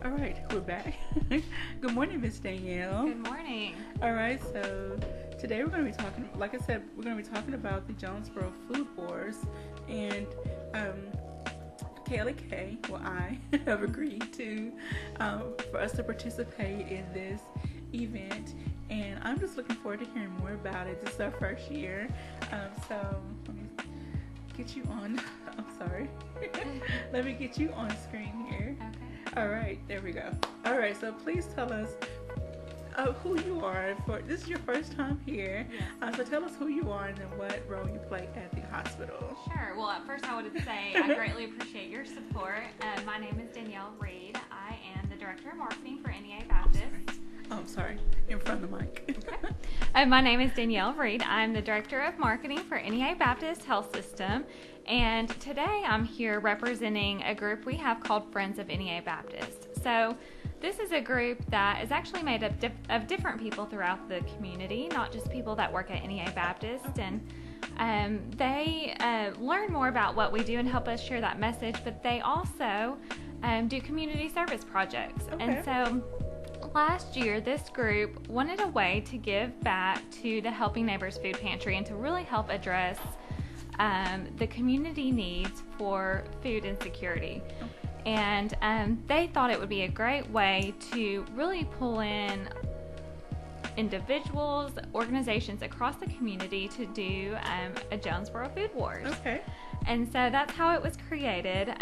All right, we're back. Good morning, Miss Danielle. Good morning. All right, so today we're going to be talking, like I said, we're going to be talking about the Jonesboro Food Wars, and Kaylee K, well, I have agreed to for us to participate in this event, and I'm just looking forward to hearing more about it. This is our first year, so let me get you on. I'm sorry. Let me get you on screen here. Okay. All right, there we go. All right, so please tell us who you are. This is your first time here, so tell us who you are and then what role you play at the hospital. Sure. Well, at first I wanted to say I greatly appreciate your support. My name is Danielle Reed. I am the Director of Marketing for NEA Baptist. I'm sorry, in front of the mic. Okay. My name is Danielle Reed. I'm the Director of Marketing for NEA Baptist Health System. And today I'm here representing a group we have called Friends of NEA Baptist. So this is a group that is actually made up of different people throughout the community, not just people that work at NEA Baptist. And they learn more about what we do and help us share that message, but they also do community service projects. Okay. And so last year, this group wanted a way to give back to the Helping Neighbors Food Pantry and to really help address the community needs for food insecurity. And they thought it would be a great way to really pull in individuals, organizations across the community to do a Jonesboro Food Wars. Okay. And so that's how it was created.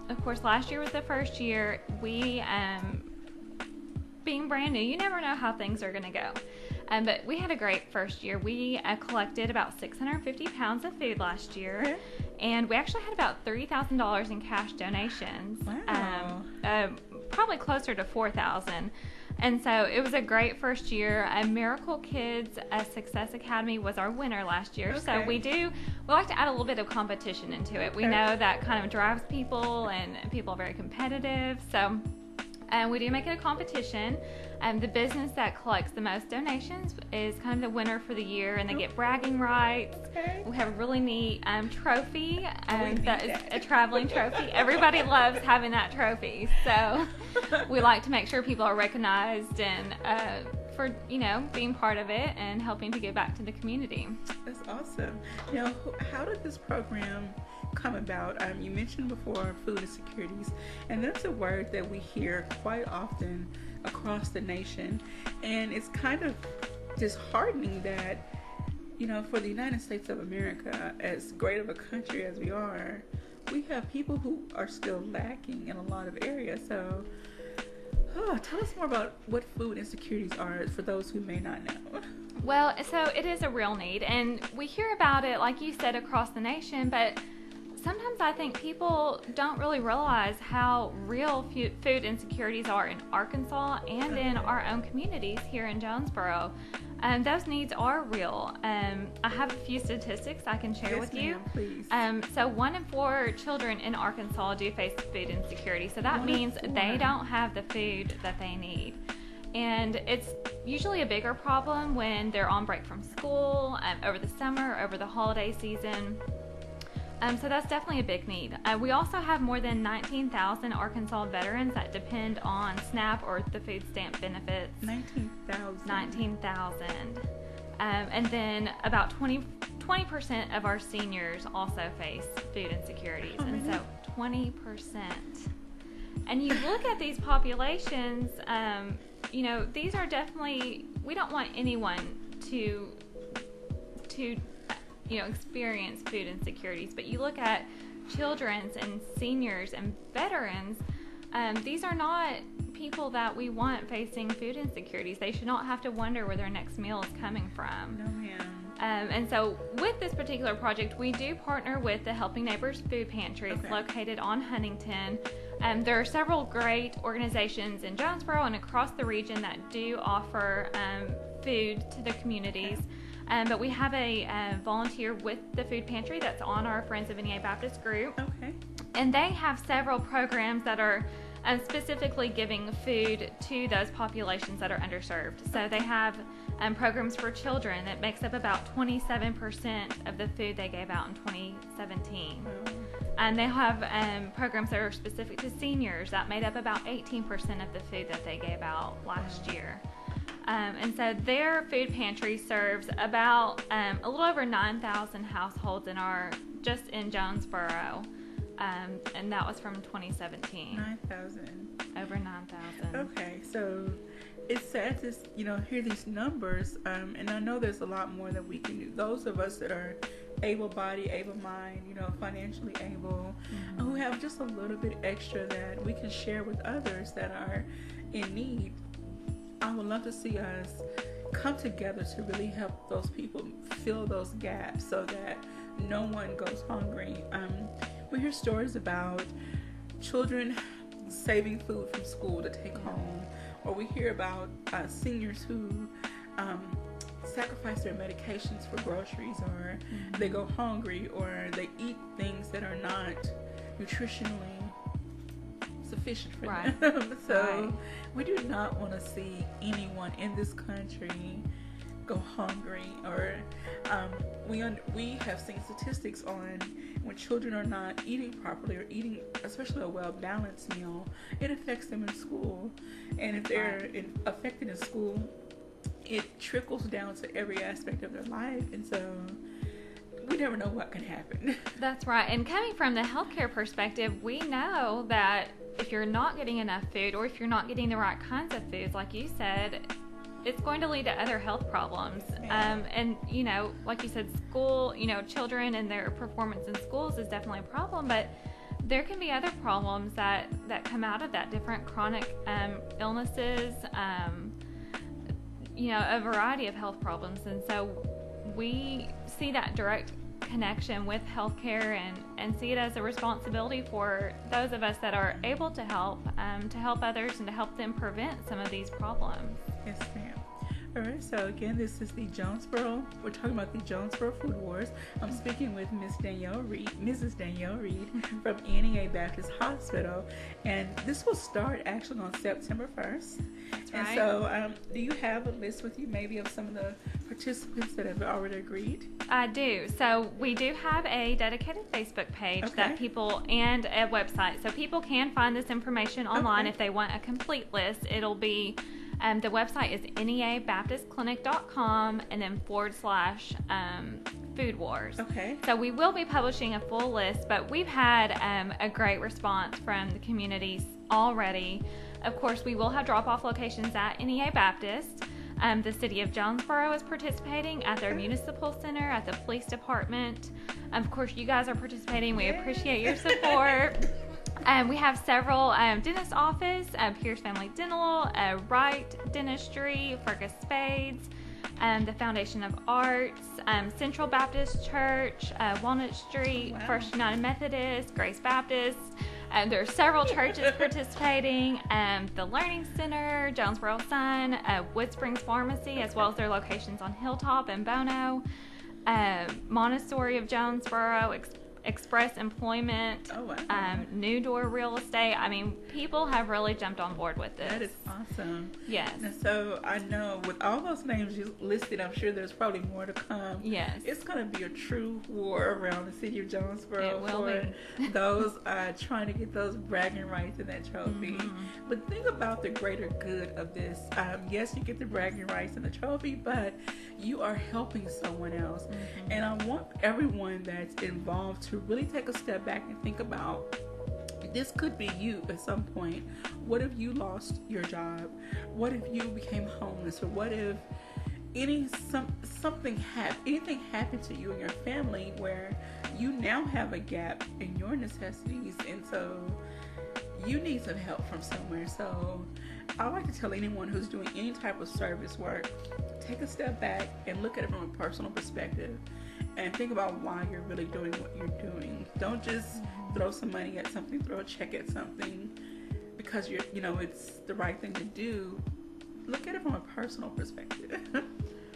Of course, last year was the first year. We, being brand new, you never know how things are going to go. But we had a great first year. We collected about 650 pounds of food last year, and we actually had about $3,000 in cash donations. Wow. Probably closer to $4,000. And so it was a great first year. Miracle Kids Success Academy was our winner last year. Okay. So we like to add a little bit of competition into it. We know that kind of drives people, and people are very competitive. So we do make it a competition. The business that collects the most donations is kind of the winner for the year, and they get bragging rights. Okay. We have a really neat trophy that is a traveling trophy. Everybody loves having that trophy, so we like to make sure people are recognized and for being part of it and helping to give back to the community. That's awesome. Now, how did this program come about? You mentioned before food insecurities, and that's a word that we hear quite often across the nation, and it's kind of disheartening that for the United States of America, as great of a country as we are, we have people who are still lacking in a lot of areas. So tell us more about what food insecurities are for those who may not know. Well, so it is a real need, and we hear about it, like you said, across the nation, but sometimes I think people don't really realize how real food insecurities are in Arkansas and in our own communities here in Jonesboro. Those needs are real. I have a few statistics I can share with you. Please. So 1 in 4 children in Arkansas do face food insecurity. So that means they don't have the food that they need. And it's usually a bigger problem when they're on break from school, over the summer, over the holiday season. So that's definitely a big need. We also have more than 19,000 Arkansas veterans that depend on SNAP or the food stamp benefits. 19,000. 19,000. And then about 20% of our seniors also face food insecurities. And so 20%. And you look at these populations, these are definitely, we don't want anyone to experience food insecurities, but you look at children's and seniors and veterans, these are not people that we want facing food insecurities. They should not have to wonder where their next meal is coming from. No, ma'am. And so with this particular project, we do partner with the Helping Neighbors Food Pantry. It's located on Huntington. There are several great organizations in Jonesboro and across the region that do offer food to the communities. But we have a volunteer with the food pantry that's on our Friends of NEA Baptist group. Okay. And they have several programs that are specifically giving food to those populations that are underserved. So they have programs for children that makes up about 27% of the food they gave out in 2017. And they have programs that are specific to seniors that made up about 18% of the food that they gave out last year. And so their food pantry serves about a little over 9,000 households just in Jonesboro. And that was from 2017. 9,000. Over 9,000. Okay, so it's sad to hear these numbers, and I know there's a lot more that we can do. Those of us that are able-bodied, able-mind, financially able, who have just a little bit extra that we can share with others that are in need. I would love to see us come together to really help those people fill those gaps so that no one goes hungry. We hear stories about children saving food from school to take home, or we hear about seniors who sacrifice their medications for groceries, or they go hungry, or they eat things that are not nutritionally sufficient for them. So we do not want to see anyone in this country go hungry, or we have seen statistics on when children are not eating properly or eating especially a well-balanced meal, it affects them in school, and if they're affected in school, it trickles down to every aspect of their life, and so we never know what can happen. That's right. And coming from the healthcare perspective, we know that if you're not getting enough food, or if you're not getting the right kinds of foods, like you said, it's going to lead to other health problems. And, like you said, school, children and their performance in schools is definitely a problem, but there can be other problems that come out of that, different chronic illnesses, a variety of health problems. And so we see that direct connection with healthcare and see it as a responsibility for those of us that are able to help others and to help them prevent some of these problems. Yes, ma'am. All right, so again, this is the Jonesboro. We're talking about the Jonesboro Food Wars. I'm speaking with Mrs. Danielle Reed from NEA Baptist Hospital, and this will start actually on September 1st. That's and right. So, do you have a list with you, maybe, of some of the participants that have already agreed? I do. So we do have a dedicated Facebook page that people, and a website, so people can find this information online if they want a complete list. It'll be the website is neabaptistclinic.com and then / Food Wars. Okay. So we will be publishing a full list, but we've had a great response from the communities already. Of course, we will have drop-off locations at NEA Baptist. The city of Jonesboro is participating at their municipal center, at the police department. Of course, you guys are participating. We appreciate your support. We have several dentist office, Pierce Family Dental, Wright Dentistry, Fergus Spades, the Foundation of Arts, Central Baptist Church, Walnut Street, First United Methodist, Grace Baptist. There are several churches participating, the Learning Center, Jonesboro Sun, Wood Springs Pharmacy, as well as their locations on Hilltop and Bono, Montessori of Jonesboro, Express Employment, New Door Real Estate. I mean, people have really jumped on board with this. That is awesome. Yes. And so I know with all those names you listed, I'm sure there's probably more to come. Yes. It's going to be a true war around the city of Jonesboro It will for those trying to get those bragging rights in that trophy. But think about the greater good of this. Yes, you get the bragging rights and the trophy, but you are helping someone else. And I want everyone that's involved to really take a step back and think about, this could be you at some point. What if you lost your job? What if you became homeless? Or what if anything happened to you and your family where you now have a gap in your necessities, and so you need some help from somewhere. So I like to tell anyone who's doing any type of service work, take a step back and look at it from a personal perspective and think about why you're really doing what you're doing. Don't just throw some money at something, throw a check at something because it's the right thing to do. Look at it from a personal perspective.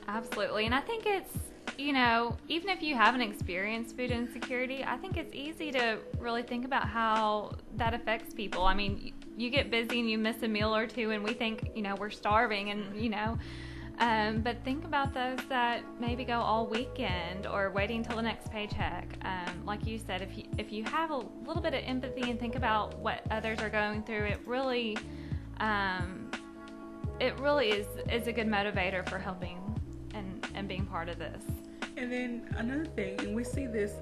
Absolutely. And I think it's, even if you haven't experienced food insecurity, I think it's easy to really think about how that affects people. I mean, you get busy and you miss a meal or two, and we think, we're starving, and, but think about those that maybe go all weekend or waiting till the next paycheck. Like you said, if you have a little bit of empathy and think about what others are going through, it really is a good motivator for helping and being part of this. And then another thing, and we see this,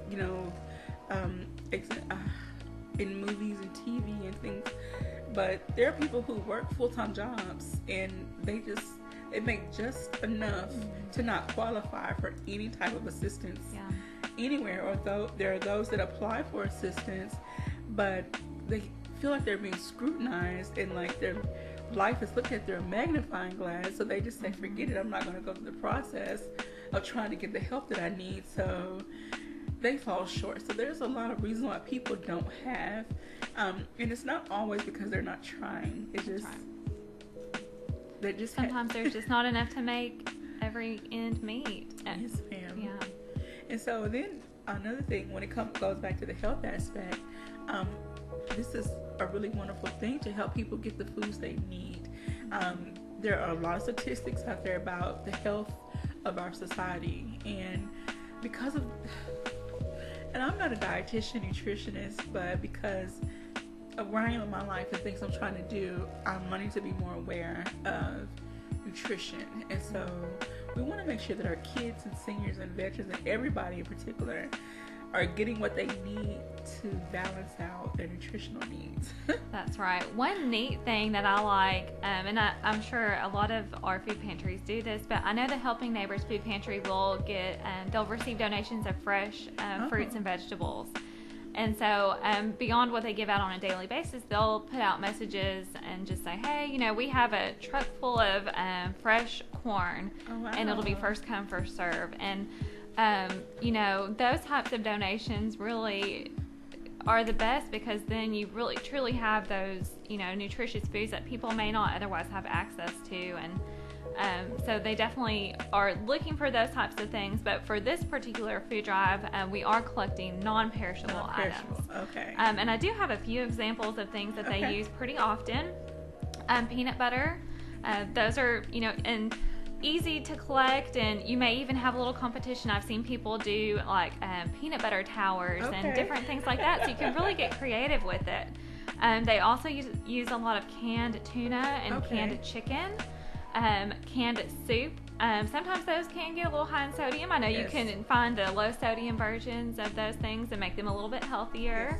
in movies and TV and things, but there are people who work full-time jobs and they make just enough to not qualify for any type of assistance anywhere, or there are those that apply for assistance, but they feel like they're being scrutinized and like their life is looked at through a magnifying glass, so they just say, forget it, I'm not going to go through the process of trying to get the help that I need, so they fall short. So there's a lot of reasons why people don't have, and it's not always because they're not trying. It's just sometimes there's just not enough to make every end meet. Yes, ma'am. Yeah. And so then another thing, when it goes back to the health aspect, this is a really wonderful thing to help people get the foods they need. There are a lot of statistics out there about the health of our society, and and I'm not a dietitian, nutritionist, but because of where I am in my life and things I'm trying to do, I'm learning to be more aware of nutrition. And so we want to make sure that our kids and seniors and veterans and everybody in particular are getting what they need to balance out their nutritional needs. That's right. One neat thing that I like, and I'm sure a lot of our food pantries do this, but I know the Helping Neighbors Food Pantry will they'll receive donations of fresh fruits and vegetables. And so beyond what they give out on a daily basis, they'll put out messages and just say, hey, we have a truck full of fresh corn, and it'll be first come, first serve. And those types of donations really are the best, because then you really truly have those, nutritious foods that people may not otherwise have access to. And so they definitely are looking for those types of things. But for this particular food drive, we are collecting non-perishable items. Okay. And I do have a few examples of things that they use pretty often. Peanut butter. Those are, and easy to collect, and you may even have a little competition. I've seen people do like peanut butter towers and different things like that, so you can really get creative with it. They also use a lot of canned tuna and canned chicken, canned soup. Sometimes those can get a little high in sodium. I know you can find the low sodium versions of those things and make them a little bit healthier.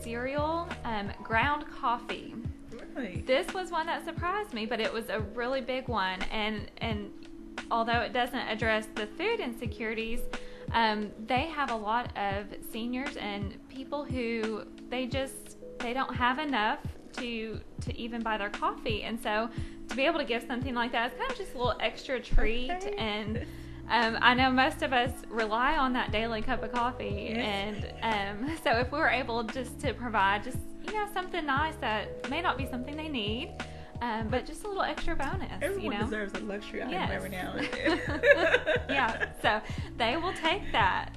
Cereal, ground coffee. Really? This was one that surprised me, but it was a really big one, and although it doesn't address the food insecurities, they have a lot of seniors and people who they don't have enough to even buy their coffee, and so to be able to give something like that is kind of just a little extra treat. And I know most of us rely on that daily cup of coffee, and so if we were able just to provide something nice that may not be something they need, but just a little extra bonus. Everyone deserves a luxury item every now and then. Yeah, so they will take that.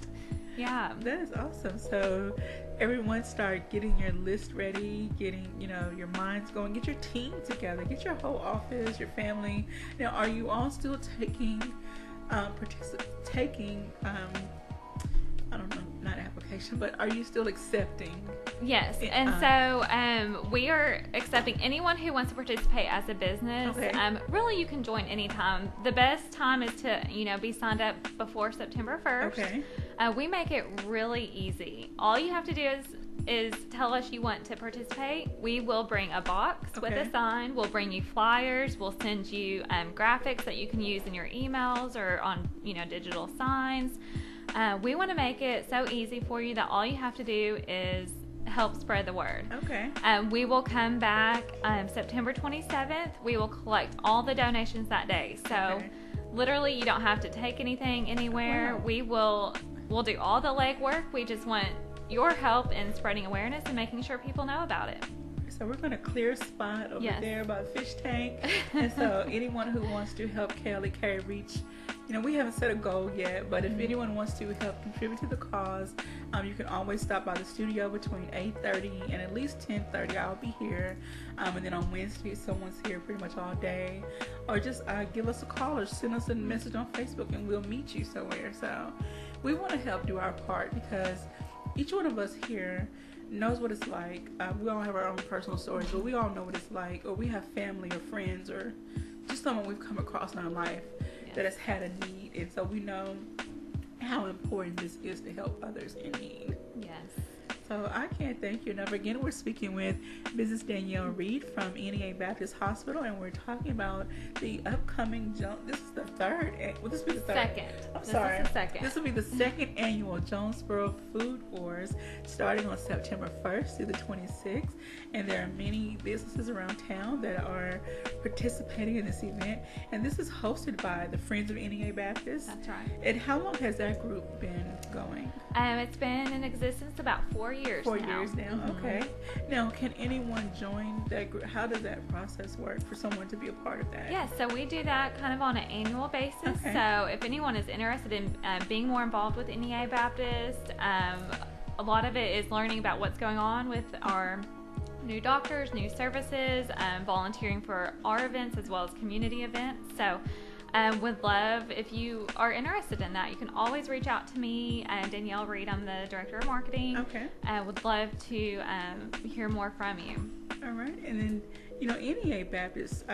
Yeah. That is awesome. So everyone start getting your list ready, getting, your minds going, get your team together, get your whole office, your family. Now, are you all still taking, I don't know, not application, but are you still accepting? Yes, and so we are accepting anyone who wants to participate as a business. Really, you can join anytime. The best time is to, be signed up before September 1st. Okay. We make it really easy. All you have to do is tell us you want to participate. We will bring a box with a sign. We'll bring you flyers. We'll send you graphics that you can use in your emails or on, digital signs. We want to make it so easy for you that all you have to do is help spread the word. Okay. We will come back September 27th. We will collect all the donations that day. So literally you don't have to take anything anywhere. Wow. We'll do all the legwork. We just want your help in spreading awareness and making sure people know about it. So we're going to clear a spot over there by the fish tank. And so anyone who wants to help Kelly reach we haven't set a goal yet, but if anyone wants to help contribute to the cause, you can always stop by the studio between 8:30 and at least 10:30. I'll be here. And then on Wednesday, someone's here pretty much all day. Or just give us a call or send us a message on Facebook and we'll meet you somewhere. So we want to help do our part because each one of us here knows what it's like. We all have our own personal stories, but we all know what it's like, or we have family or friends or just someone we've come across in our life that has had a need, and so we know how important this is to help others in need. Yes. So I can't thank you enough. Again, we're speaking with Mrs. Danielle Reed from NEA Baptist Hospital, and we're talking about the upcoming this is the third. Will this be the third? Second. I'm sorry. This is the second. This will be the second annual Jonesboro Food Wars, starting on September 1st through the 26th. And there are many businesses around town that are participating in this event. And this is hosted by the Friends of NEA Baptist. That's right. And how long has that group been going? It's been in existence about 4 years 4 now. years now. Mm-hmm. Okay. Now, can anyone join that group? How does that process work for someone to be a part of that? Yes, so we do that kind of on an annual basis. Okay. So if anyone is interested in being more involved with NEA Baptist, a lot of it is learning about what's going on with our new doctors, new services, volunteering for our events as well as community events. So would love, if you are interested in that, you can always reach out to me, Danielle Reed. I'm the Director of Marketing. Okay. Would love to hear more from you. All right. And then, NEA Baptist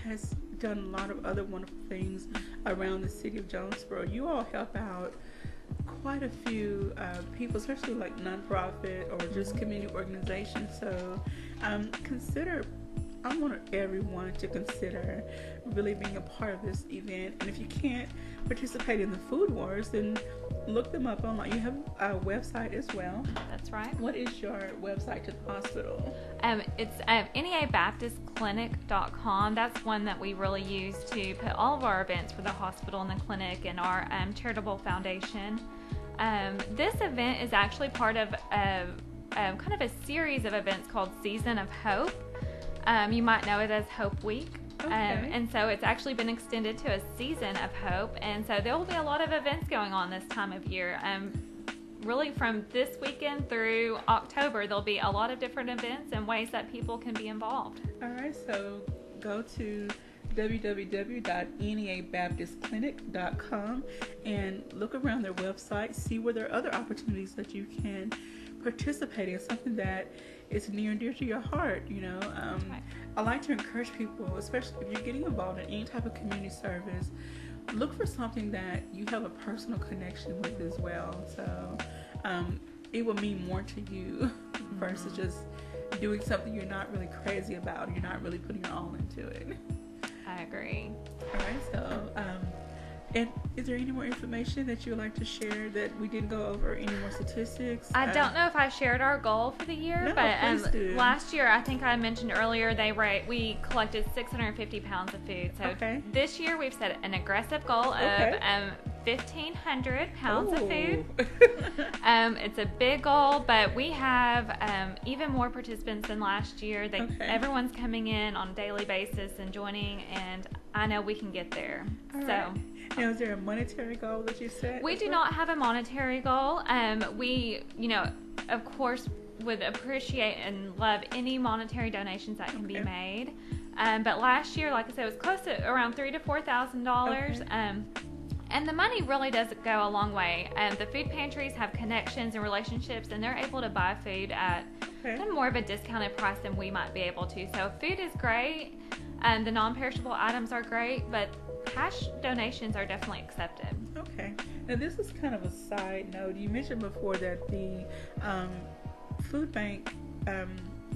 has done a lot of other wonderful things around the city of Jonesboro. You all help out quite a few people, especially like nonprofit or just community organizations. So I want everyone to consider really being a part of this event. And if you can't participate in the food wars, then look them up online. You have a website as well. That's right. What is your website to the hospital? It's neabaptistclinic.com. That's one that we really use to put all of our events for the hospital and the clinic and our charitable foundation. This event is actually part of kind of a series of events called Season of Hope. You might know it as Hope Week. Okay. And so it's actually been extended to a Season of Hope. And so there will be a lot of events going on this time of year. Really from this weekend through October, there'll be a lot of different events and ways that people can be involved. All right, so go to www.neabaptistclinic.com and look around their website, see where there are other opportunities that you can participate in, something that is near and dear to your heart. Right. I like to encourage people, especially if you're getting involved in any type of community service, look for something that you have a personal connection with as well. So it will mean more to you versus just doing something you're not really crazy about, or you're not really putting your all into it. I agree. All right, so and is there any more information that you would like to share that we didn't go over? Any more statistics? I don't know if I shared our goal for the year, No, but please do. last year, I think I mentioned earlier, we collected 650 pounds of food. So Okay. this year, we've set an aggressive goal Okay. of 1,500 pounds of Ooh. food. It's a big goal, but we have even more participants than last year. Okay. Everyone's coming in on a daily basis and joining, and I know we can get there. All So. right. Now, is there a monetary goal that you set? We do not have a monetary goal. We, of course, would appreciate and love any monetary donations that can be made. But last year, like I said, it was close to around $3,000 to $4,000. And the money really does go a long way. The food pantries have connections and relationships, and they're able to buy food at kind of more of a discounted price than we might be able to. So food is great. The non-perishable items are great, but cash donations are definitely accepted. Okay. Now, this is kind of a side note. You mentioned before that the food bank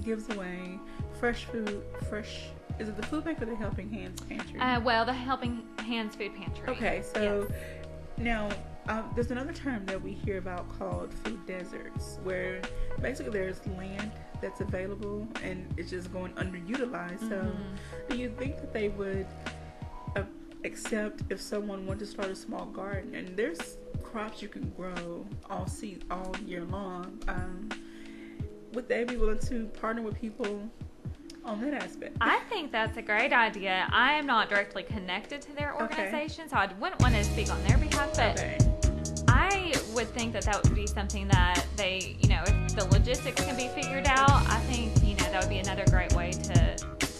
gives away fresh food. Is it the food bank or the Helping Hands Pantry? Well, the Helping Hands Food Pantry. Okay, so Yes. now there's another term that we hear about called food deserts, where basically there's land that's available and it's just going underutilized. So do you think that they would accept if someone wanted to start a small garden, and there's crops you can grow all year long? Would they be willing to partner with people on that aspect. I think that's a great idea. I am not directly connected to their organization, so I wouldn't want to speak on their behalf, but I would think that would be something that they, if the logistics can be figured out, I think, that would be another great way to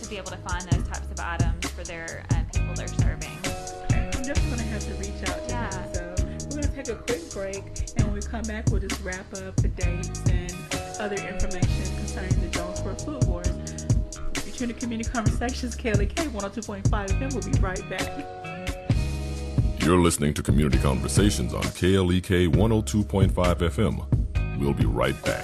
be able to find those types of items for their people they're serving. Okay. I'm definitely going to have to reach out to them. So we're going to take a quick break, and when we come back, we'll just wrap up the dates and other information concerning the Jonesboro Food Wars. You're tuned to Community Conversations, KLEK 102.5 FM. We'll be right back. You're listening to Community Conversations on KLEK 102.5 FM. We'll be right back.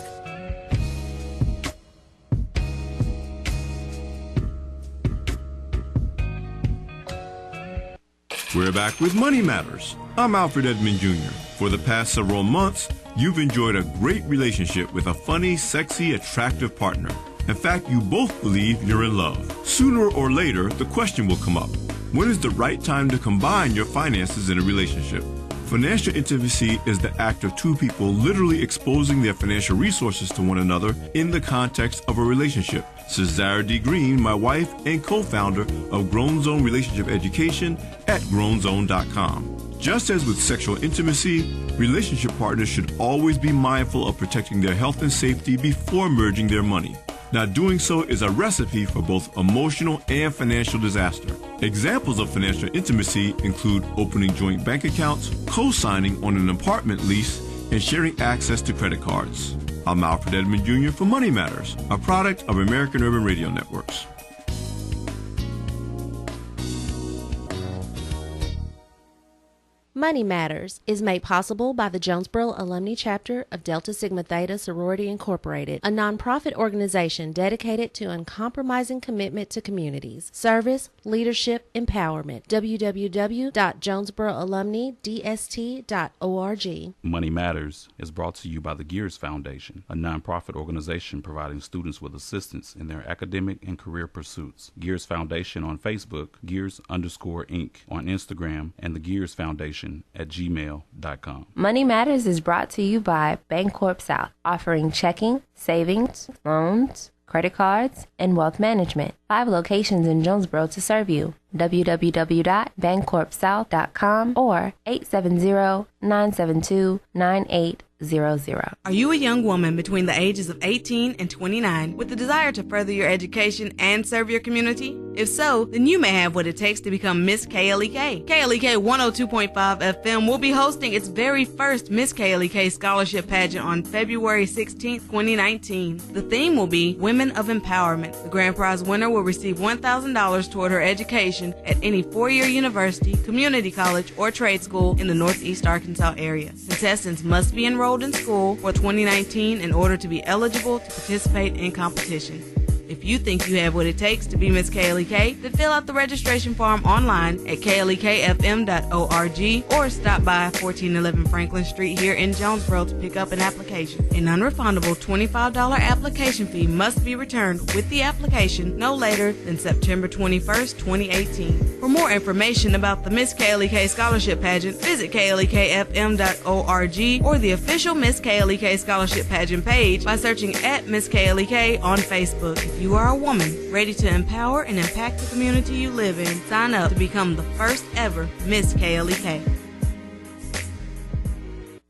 We're back with Money Matters. I'm Alfred Edmond Jr. For the past several months, you've enjoyed a great relationship with a funny, sexy, attractive partner. In fact, you both believe you're in love. Sooner or later, the question will come up. When is the right time to combine your finances in a relationship? Financial intimacy is the act of two people literally exposing their financial resources to one another in the context of a relationship, says Zara D. Green, my wife and co-founder of Grown Zone Relationship Education at grownzone.com. Just as with sexual intimacy, relationship partners should always be mindful of protecting their health and safety before merging their money. Now, doing so is a recipe for both emotional and financial disaster. Examples of financial intimacy include opening joint bank accounts, co-signing on an apartment lease, and sharing access to credit cards. I'm Alfred Edmond Jr. for Money Matters, a product of American Urban Radio Networks. Money Matters is made possible by the Jonesboro Alumni Chapter of Delta Sigma Theta Sorority Incorporated, a nonprofit organization dedicated to uncompromising commitment to communities, service, leadership, empowerment. www.jonesboroalumnidst.org. Money Matters is brought to you by the Gears Foundation, a nonprofit organization providing students with assistance in their academic and career pursuits. Gears Foundation on Facebook, Gears_Inc. on Instagram, and the Gears Foundation at gmail.com. Money Matters is brought to you by Bancorp South, offering checking, savings, loans, credit cards, and wealth management. 5 locations in Jonesboro to serve you. www.bancorpsouth.com or 870-972-9800. Are you a young woman between the ages of 18 and 29 with the desire to further your education and serve your community? If so, then you may have what it takes to become Miss KLEK. KLEK 102.5 FM will be hosting its very first Miss KLEK scholarship pageant on February 16, 2019. The theme will be Women of Empowerment. The grand prize winner will receive $1,000 toward her education at any 4-year university, community college, or trade school in the Northeast Arkansas area. Contestants must be enrolled in school for 2019 in order to be eligible to participate in competition. If you think you have what it takes to be Miss KLEK, then fill out the registration form online at klekfm.org or stop by 1411 Franklin Street here in Jonesboro to pick up an application. An unrefundable $25 application fee must be returned with the application no later than September 21st, 2018. For more information about the Miss KLEK Scholarship Pageant, visit klekfm.org or the official Miss KLEK Scholarship Pageant page by searching at Miss KLEK on Facebook. If you are a woman ready to empower and impact the community you live in, sign up to become the first ever Miss KLEK.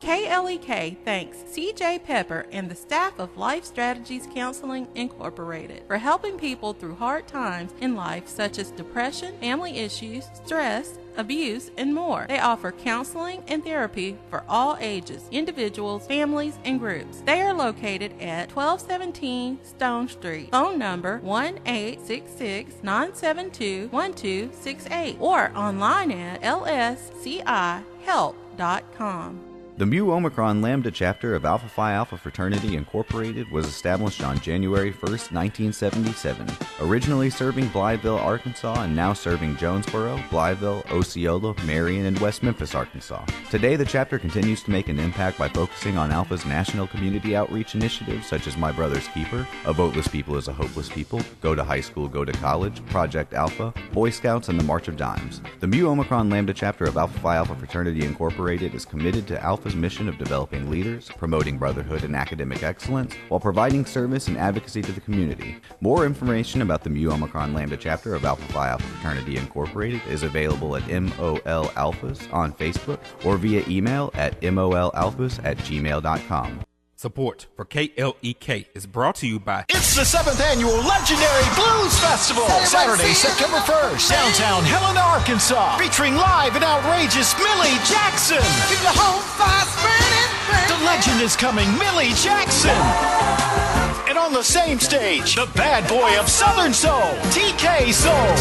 KLEK thanks CJ Pepper and the staff of Life Strategies Counseling Incorporated for helping people through hard times in life such as depression, family issues, stress, abuse, and more. They offer counseling and therapy for all ages, individuals, families, and groups. They are located at 1217 Stone Street. Phone number 1-866-972-1268 or online at lscihelp.com. The Mu Omicron Lambda chapter of Alpha Phi Alpha Fraternity Incorporated was established on January 1st, 1977, originally serving Blytheville, Arkansas, and now serving Jonesboro, Blytheville, Osceola, Marion, and West Memphis, Arkansas. Today, the chapter continues to make an impact by focusing on Alpha's national community outreach initiatives such as My Brother's Keeper, A Voteless People is a Hopeless People, Go to High School, Go to College, Project Alpha, Boy Scouts, and the March of Dimes. The Mu Omicron Lambda chapter of Alpha Phi Alpha Fraternity Incorporated is committed to Alpha Alpha's mission of developing leaders, promoting brotherhood and academic excellence, while providing service and advocacy to the community. More information about the Mu Omicron Lambda chapter of Alpha Phi Alpha Fraternity Incorporated is available at MOL Alphas on Facebook or via email at molalphas@gmail.com. Support for KLEK is brought to you by... It's the 7th Annual Legendary Blues Festival, Saturday, September 1st, downtown Helena, Arkansas, featuring live and outrageous Millie Jackson. Keep the whole fire burning. The legend is coming, Millie Jackson. And on the same stage, the bad boy of Southern Soul, TK Soul.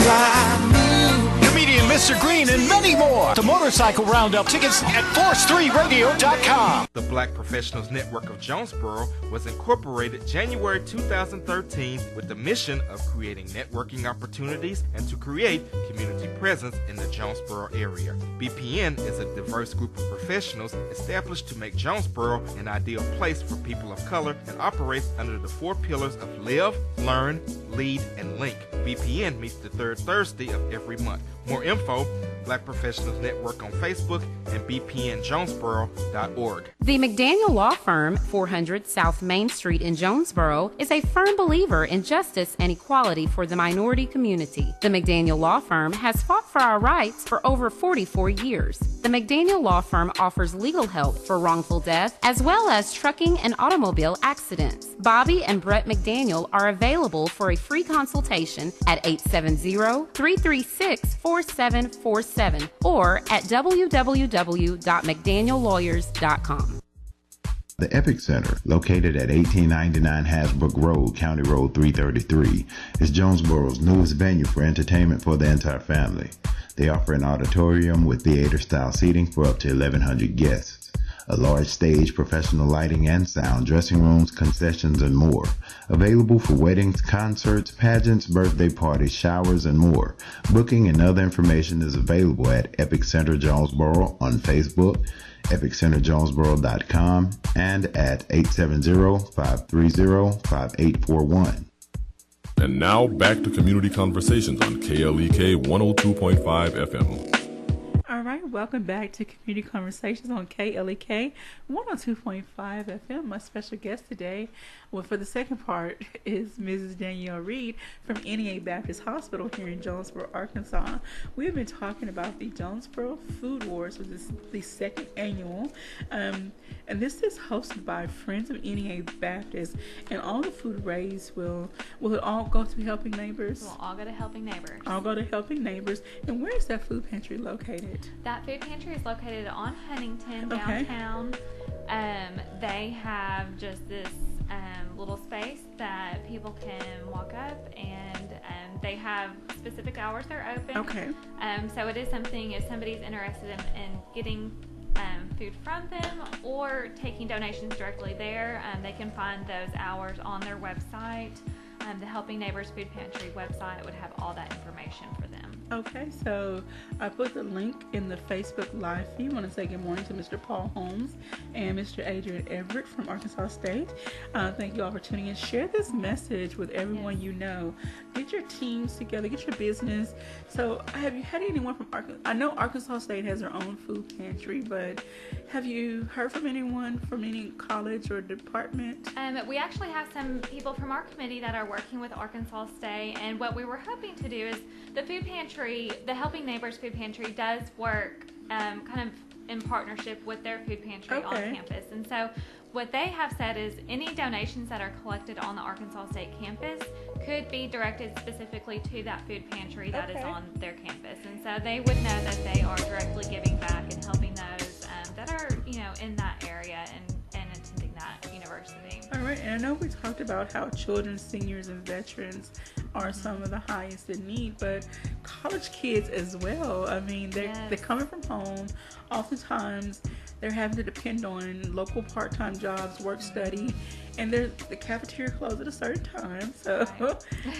Comedian Mr. Green and many more. The Motorcycle Roundup, tickets at force3radio.com. The Black Professionals Network of Jonesboro was incorporated January 2013 with the mission of creating networking opportunities and to create community presence in the Jonesboro area. BPN is a diverse group of professionals established to make Jonesboro an ideal place for people of color and operates under the 4 pillars of Live, Learn, Lead, and Link. BPN meets the 3rd Thursday of every month. More info, Black Professionals Network on Facebook and bpnjonesboro.org. The McDaniel Law Firm, 400 South Main Street in Jonesboro, is a firm believer in justice and equality for the minority community. The McDaniel Law Firm has fought for our rights for over 44 years. The McDaniel Law Firm offers legal help for wrongful death as well as trucking and automobile accidents. Bobby and Brett McDaniel are available for a free consultation at 870-336-4747 or at www.mcdaniellawyers.com. The Epic Center, located at 1899 Hasbrook Road, County Road 333, is Jonesboro's newest venue for entertainment for the entire family. They offer an auditorium with theater-style seating for up to 1,100 guests, a large stage, professional lighting and sound, dressing rooms, concessions, and more. Available for weddings, concerts, pageants, birthday parties, showers, and more. Booking and other information is available at Epic Center Jonesboro on Facebook, epiccenterjonesboro.com, and at 870-530-5841. And now back to Community Conversations on KLEK 102.5 FM. All right, welcome back to Community Conversations on KLEK 102.5 FM. My special guest today, well, for the second part, is Mrs. Danielle Reed from NEA Baptist Hospital here in Jonesboro, Arkansas. We've been talking about the Jonesboro Food Wars, which is the second annual, and this is hosted by Friends of NEA Baptist, and all the food raised will it all go to Helping Neighbors? We'll all go to Helping Neighbors. All go to Helping Neighbors. And where is that food pantry located? That food pantry is located on Huntington, downtown. They have just this little space that people can walk up, and they have specific hours they're open. Okay. So it is something, if somebody's interested in getting food from them or taking donations directly there, they can find those hours on their website. The Helping Neighbors Food Pantry website would have all that information for them. Okay, so I put the link in the Facebook Live feed. I want to say good morning to Mr. Paul Holmes and Mr. Adrian Everett from Arkansas State. Thank you all for tuning in. Share this message with everyone you know. Get your teams together. Get your business. So have you had anyone from Arkansas? I know Arkansas State has their own food pantry, but have you heard from anyone from any college or department? We actually have some people from our committee that are working with Arkansas State, and what we were hoping to do is the food pantry, the Helping Neighbors Food Pantry does work kind of in partnership with their food pantry on campus. And so what they have said is any donations that are collected on the Arkansas State campus could be directed specifically to that food pantry that is on their campus. And so they would know that they are directly giving back and helping those that are, in that area and attending that university. All right, and I know we talked about how children, seniors, and veterans are some of the highest in need, but college kids as well. I mean, they're coming from home. Oftentimes, they're having to depend on local part-time jobs, work, study, and the cafeteria closes at a certain time, so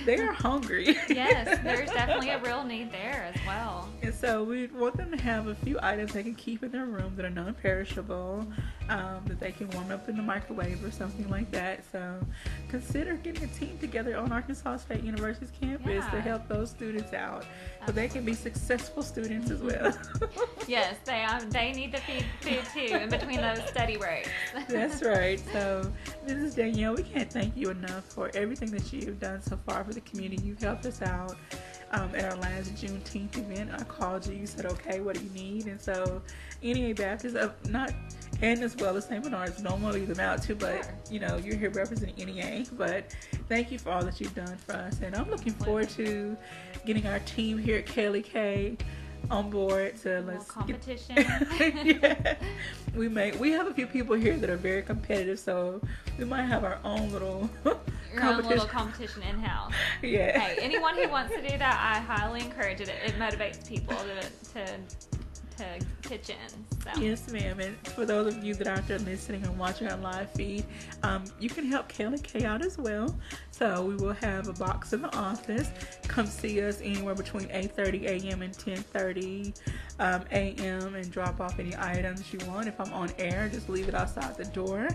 they are hungry. Yes, there's definitely a real need there as well. And So we want them to have a few items they can keep in their room that are non-perishable, that they can warm up in the microwave or something like that. So consider getting a team together on Arkansas State University's campus to help those students out so they can be successful students as well. Yes, they need to feed food too in between those study breaks. That's right. So Mrs. Danielle, we can't thank you enough for everything that you've done so far for the community. You've helped us out. At our last Juneteenth event, I called you. You said, "Okay, what do you need?" And so, NEA Baptist, and as well as St. Bernard's, don't want to leave them out too. But you're here representing NEA. But thank you for all that you've done for us, and I'm looking forward to getting our team here at KLEK on board to competition. Yeah, we have a few people here that are very competitive, so we might have our own little competition in-house. Yeah. Hey, anyone who wants to do that, I highly encourage it. It motivates people to pitch in. So. Yes, ma'am. And for those of you that are out there listening and watching our live feed, you can help KLEK out as well. So we will have a box in the office. Come see us anywhere between 8:30 a.m. and 10:30 a.m. and drop off any items you want. If I'm on air, just leave it outside the door.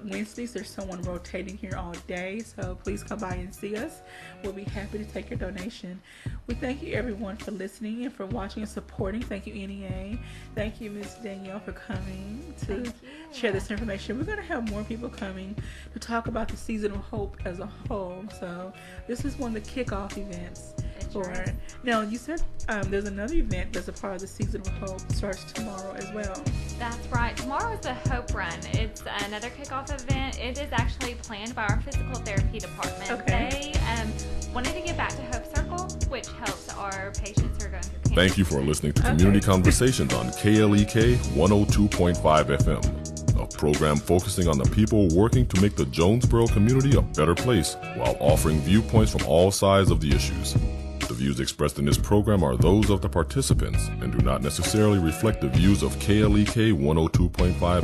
Wednesdays, there's someone rotating here all day, so please come by and see us. We'll be happy to take your donation. We thank you, everyone, for listening and for watching and supporting. Thank you, NEA. Thank you, Ms. Danielle, for coming to share this information. We're going to have more people coming to talk about the Season of Hope as a whole. So this is one of the kickoff events for it. Now, you said there's another event that's a part of the Season of Hope. Starts tomorrow as well. That's right. Tomorrow is the Hope Run. It's another kickoff event. It is actually planned by our physical therapy department. Okay. They wanted to give back to Hope Circle, which helps our patients who are going through cancer. Thank you for listening to Community Conversations on KLEK 102.5 FM, a program focusing on the people working to make the Jonesboro community a better place while offering viewpoints from all sides of the issues. The views expressed in this program are those of the participants and do not necessarily reflect the views of KLEK 102.5